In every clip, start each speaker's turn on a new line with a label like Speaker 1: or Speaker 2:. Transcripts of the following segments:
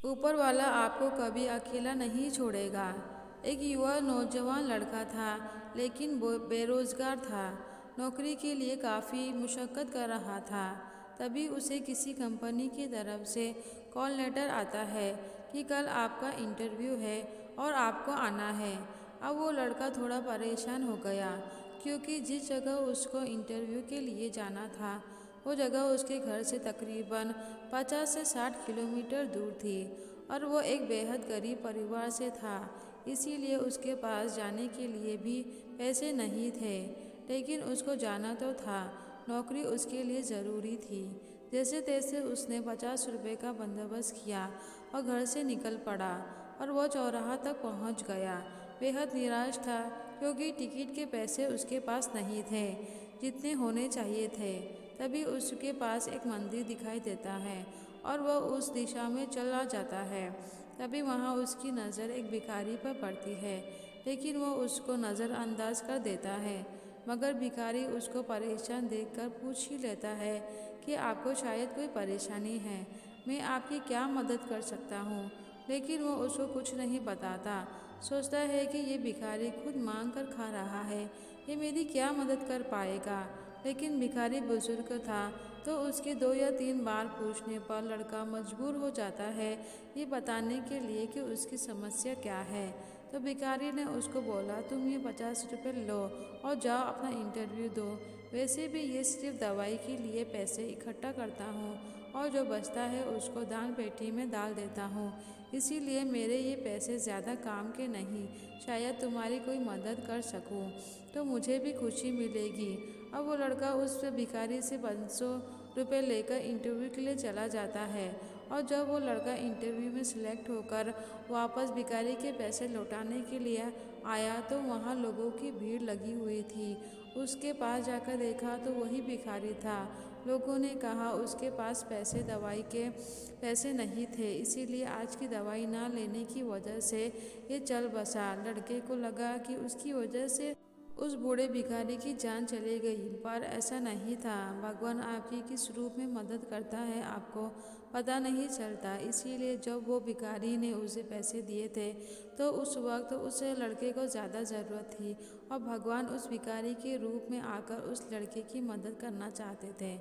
Speaker 1: ऊपर वाला आपको कभी अकेला नहीं छोड़ेगा। एक युवा नौजवान लड़का था, लेकिन वो बेरोजगार था। नौकरी के लिए काफ़ी मुशक्क़त कर रहा था। तभी उसे किसी कंपनी की तरफ से कॉल लेटर आता है कि कल आपका इंटरव्यू है और आपको आना है। अब वो लड़का थोड़ा परेशान हो गया, क्योंकि जिस जगह उसको इंटरव्यू के लिए जाना था वो जगह उसके घर से तकरीबन 50 से 60 किलोमीटर दूर थी और वो एक बेहद गरीब परिवार से था। इसीलिए उसके पास जाने के लिए भी पैसे नहीं थे, लेकिन उसको जाना तो था। नौकरी उसके लिए ज़रूरी थी। जैसे तैसे उसने 50 रुपये का बंदोबस्त किया और घर से निकल पड़ा और वो चौराहा तक पहुंच गया। बेहद निराश था, क्योंकि टिकट के पैसे उसके पास नहीं थे जितने होने चाहिए थे। तभी उसके पास एक मंदिर दिखाई देता है और वह उस दिशा में चला जाता है। तभी वहाँ उसकी नज़र एक भिखारी पर पड़ती है, लेकिन वो उसको नज़रअंदाज कर देता है। मगर भिखारी उसको परेशान देखकर पूछ ही लेता है कि आपको शायद कोई परेशानी है, मैं आपकी क्या मदद कर सकता हूँ। लेकिन वो उसको कुछ नहीं बताता। सोचता है कि ये भिखारी खुद मांग कर खा रहा है, ये मेरी क्या मदद कर पाएगा। लेकिन भिखारी बुजुर्ग था, तो उसके 2 या 3 बार पूछने पर लड़का मजबूर हो जाता है ये बताने के लिए कि उसकी समस्या क्या है। तो भिखारी ने उसको बोला, तुम ये 50 रुपये लो और जाओ अपना इंटरव्यू दो। वैसे भी ये सिर्फ दवाई के लिए पैसे इकट्ठा करता हूँ और जो बचता है उसको दान पेटी में डाल देता हूँ। इसीलिए मेरे ये पैसे ज़्यादा काम के नहीं, शायद तुम्हारी कोई मदद कर सकूँ तो मुझे भी खुशी मिलेगी। अब वो लड़का उस भिखारी से 500 रुपये लेकर इंटरव्यू के लिए चला जाता है और जब वो लड़का इंटरव्यू में सिलेक्ट होकर वापस भिखारी के पैसे लौटाने के लिए आया तो वहाँ लोगों की भीड़ लगी हुई थी। उसके पास जाकर देखा तो वही भिखारी था। लोगों ने कहा उसके पास दवाई के पैसे नहीं थे, इसीलिए आज की दवाई ना लेने की वजह से ये चल बसा। लड़के को लगा कि उसकी वजह से उस बूढ़े भिखारी की जान चली गई, पर ऐसा नहीं था। भगवान आपकी किस रूप में मदद करता है आपको पता नहीं चलता। इसीलिए जब वो भिखारी ने उसे पैसे दिए थे तो उस वक्त उस लड़के को ज़्यादा ज़रूरत थी और भगवान उस भिखारी के रूप में आकर उस लड़के की मदद करना चाहते थे।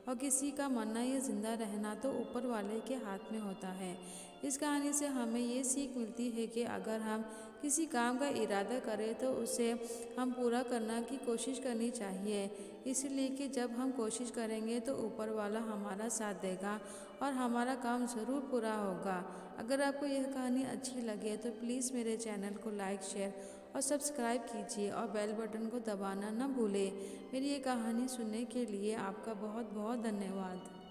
Speaker 1: और किसी का मरना या जिंदा रहना तो ऊपर वाले के हाथ में होता है। इस कहानी से हमें ये सीख मिलती है कि अगर हम किसी काम का इरादा करें तो उसे हम पूरा करने की कोशिश करनी चाहिए। इसलिए कि जब हम कोशिश करेंगे तो ऊपर वाला हमारा साथ देगा और हमारा काम ज़रूर पूरा होगा। अगर आपको यह कहानी अच्छी लगे तो प्लीज़ मेरे चैनल को लाइक, शेयर और सब्सक्राइब कीजिए और बेल बटन को दबाना न भूलें। मेरी ये कहानी सुनने के लिए आपका बहुत बहुत धन्यवाद।